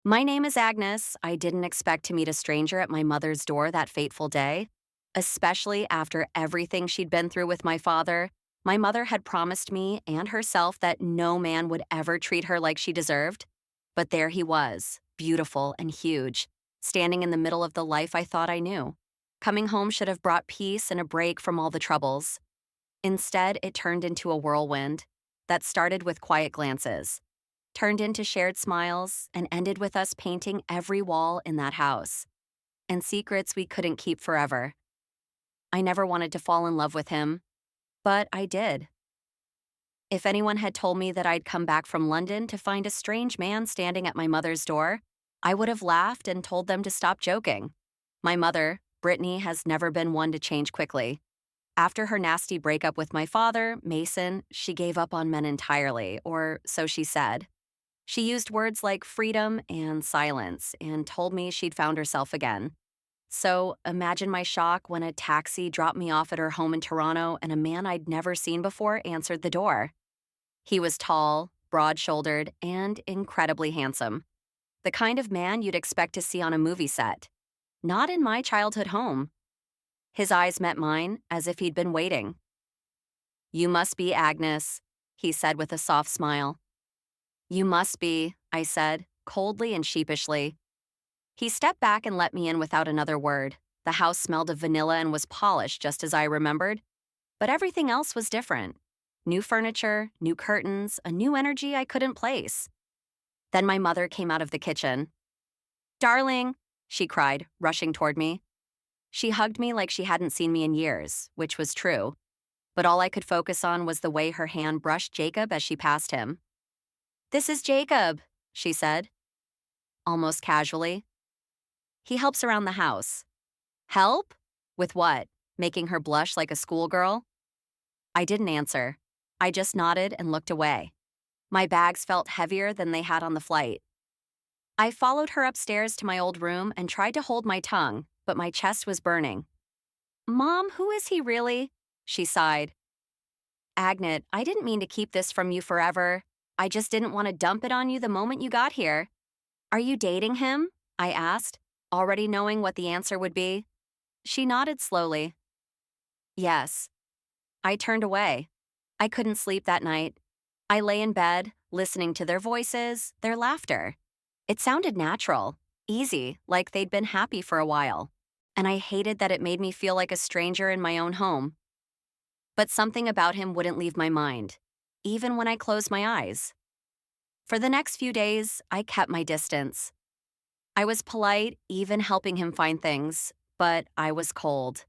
My name is Agnes. I didn't expect to meet a stranger at my mother's door that fateful day, especially after everything she'd been through with my father. My mother had promised me and herself that no man would ever treat her like she deserved. But there he was, beautiful and huge, standing in the middle of the life I thought I knew. Coming home should have brought peace and a break from all the troubles. Instead, it turned into a whirlwind that started with quiet glances, turned into shared smiles, and ended with us painting every wall in that house, and secrets we couldn't keep forever. I never wanted to fall in love with him, but I did. If anyone had told me that I'd come back from London to find a strange man standing at my mother's door, I would have laughed and told them to stop joking. My mother, Brittany, has never been one to change quickly. After her nasty breakup with my father, Mason, she gave up on men entirely, or so she said. She used words like freedom and silence and told me she'd found herself again. So imagine my shock when a taxi dropped me off at her home in Toronto and a man I'd never seen before answered the door. He was tall, broad-shouldered, and incredibly handsome. The kind of man you'd expect to see on a movie set. Not in my childhood home. His eyes met mine as if he'd been waiting. "You must be Agnes," he said with a soft smile. "You must be," I said, coldly and sheepishly. He stepped back and let me in without another word. The house smelled of vanilla and was polished just as I remembered, but everything else was different. New furniture, new curtains, a new energy I couldn't place. Then my mother came out of the kitchen. "Darling," she cried, rushing toward me. She hugged me like she hadn't seen me in years, which was true, but all I could focus on was the way her hand brushed Jacob as she passed him. "This is Jacob," she said, almost casually. "He helps around the house." "Help? With what? Making her blush like a schoolgirl?" I didn't answer. I just nodded and looked away. My bags felt heavier than they had on the flight. I followed her upstairs to my old room and tried to hold my tongue, but my chest was burning. "Mom, who is he really?" she sighed. "Agnet, I didn't mean to keep this from you forever. I just didn't want to dump it on you the moment you got here." "Are you dating him?" I asked, already knowing what the answer would be. She nodded slowly. "Yes." I turned away. I couldn't sleep that night. I lay in bed, listening to their voices, their laughter. It sounded natural, easy, like they'd been happy for a while. And I hated that it made me feel like a stranger in my own home. But something about him wouldn't leave my mind, even when I closed my eyes. For the next few days, I kept my distance. I was polite, even helping him find things, but I was cold.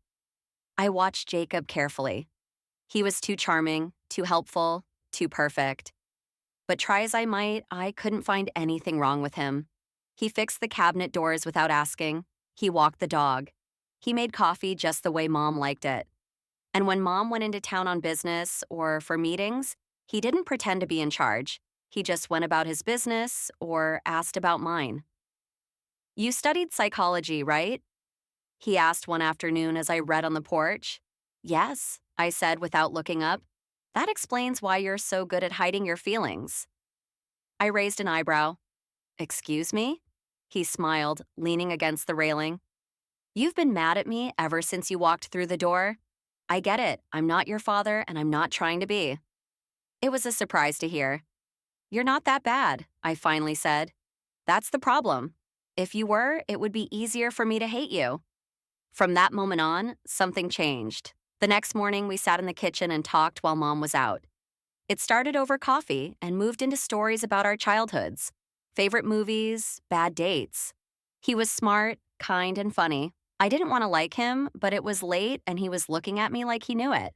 I watched Jacob carefully. He was too charming, too helpful, too perfect. But try as I might, I couldn't find anything wrong with him. He fixed the cabinet doors without asking. He walked the dog. He made coffee just the way Mom liked it. And when Mom went into town on business or for meetings, he didn't pretend to be in charge. He just went about his business or asked about mine. "You studied psychology, right?" he asked one afternoon as I read on the porch. "Yes," I said without looking up. "That explains why you're so good at hiding your feelings." I raised an eyebrow. "Excuse me?" He smiled, leaning against the railing. "You've been mad at me ever since you walked through the door. I get it. I'm not your father, and I'm not trying to be." It was a surprise to hear. "You're not that bad," I finally said. "That's the problem. If you were, it would be easier for me to hate you." From that moment on, something changed. The next morning, we sat in the kitchen and talked while Mom was out. It started over coffee and moved into stories about our childhoods, favorite movies, bad dates. He was smart, kind, and funny. I didn't want to like him, but it was late and he was looking at me like he knew it.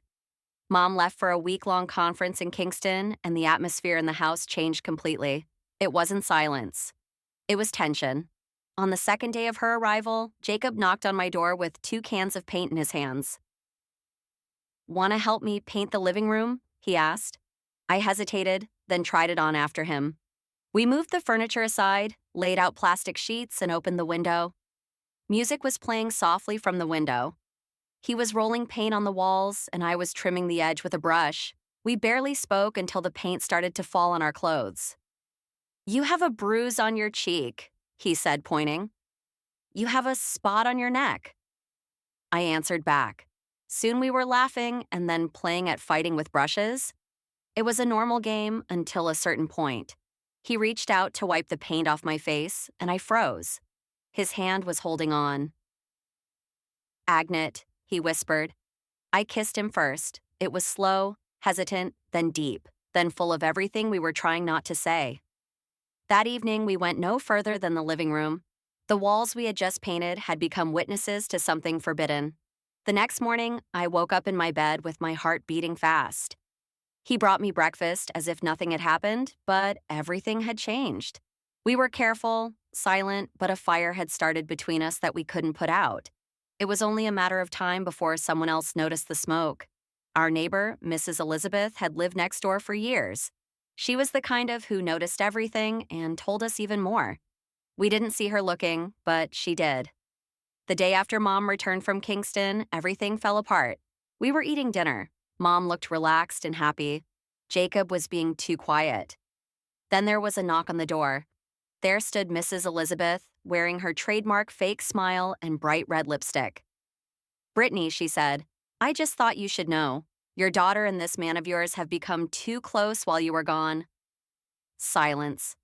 Mom left for a week-long conference in Kingston, and the atmosphere in the house changed completely. It wasn't silence. It was tension. On the second day of her arrival, Jacob knocked on my door with 2 cans of paint in his hands. "Want to help me paint the living room?" he asked. I hesitated, then tried it on after him. We moved the furniture aside, laid out plastic sheets, and opened the window. Music was playing softly from the window. He was rolling paint on the walls, and I was trimming the edge with a brush. We barely spoke until the paint started to fall on our clothes. "You have a bruise on your cheek," he said, pointing. You have a spot on your neck. I answered back. Soon we were laughing and then playing at fighting with brushes. It was a normal game until a certain point. He reached out to wipe the paint off my face, and I froze. His hand was holding on. Agnet, he whispered. I kissed him first. It was slow, hesitant, then deep, then full of everything we were trying not to say. That evening, we went no further than the living room. The walls we had just painted had become witnesses to something forbidden. The next morning, I woke up in my bed with my heart beating fast. He brought me breakfast as if nothing had happened, but everything had changed. We were careful, silent, but a fire had started between us that we couldn't put out. It was only a matter of time before someone else noticed the smoke. Our neighbor, Mrs. Elizabeth, had lived next door for years. She was the kind of who noticed everything and told us even more. We didn't see her looking, but she did. The day after Mom returned from Kingston, everything fell apart. We were eating dinner. Mom looked relaxed and happy. Jacob was being too quiet. Then there was a knock on the door. There stood Mrs. Elizabeth, wearing her trademark fake smile and bright red lipstick. Brittany, she said, I just thought you should know. Your daughter and this man of yours have become too close while you were gone. Silence.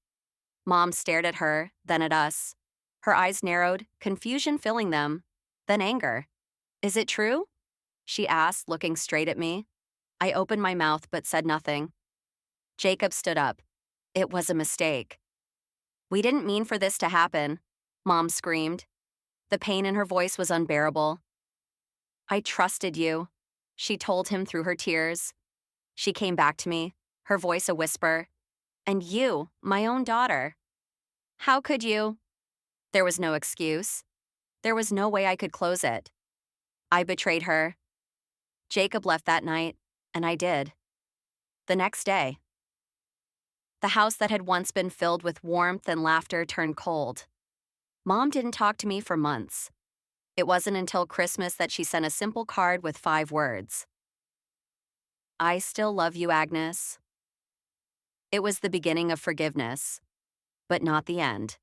Mom stared at her, then at us. Her eyes narrowed, confusion filling them, then anger. Is it true? She asked, looking straight at me. I opened my mouth but said nothing. Jacob stood up. It was a mistake. We didn't mean for this to happen, Mom screamed. The pain in her voice was unbearable. I trusted you, she told him through her tears. She came back to me, her voice a whisper. And you, my own daughter. How could you? There was no excuse. There was no way I could close it. I betrayed her. Jacob left that night, and I did. The next day. The house that had once been filled with warmth and laughter turned cold. Mom didn't talk to me for months. It wasn't until Christmas that she sent a simple card with 5 words. I still love you, Agnes. It was the beginning of forgiveness, but not the end.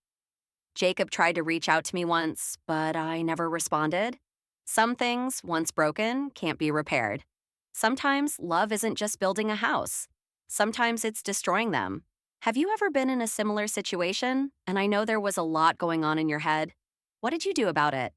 Jacob tried to reach out to me once, but I never responded. Some things, once broken, can't be repaired. Sometimes love isn't just building a house. Sometimes it's destroying them. Have you ever been in a similar situation? And I know there was a lot going on in your head. What did you do about it?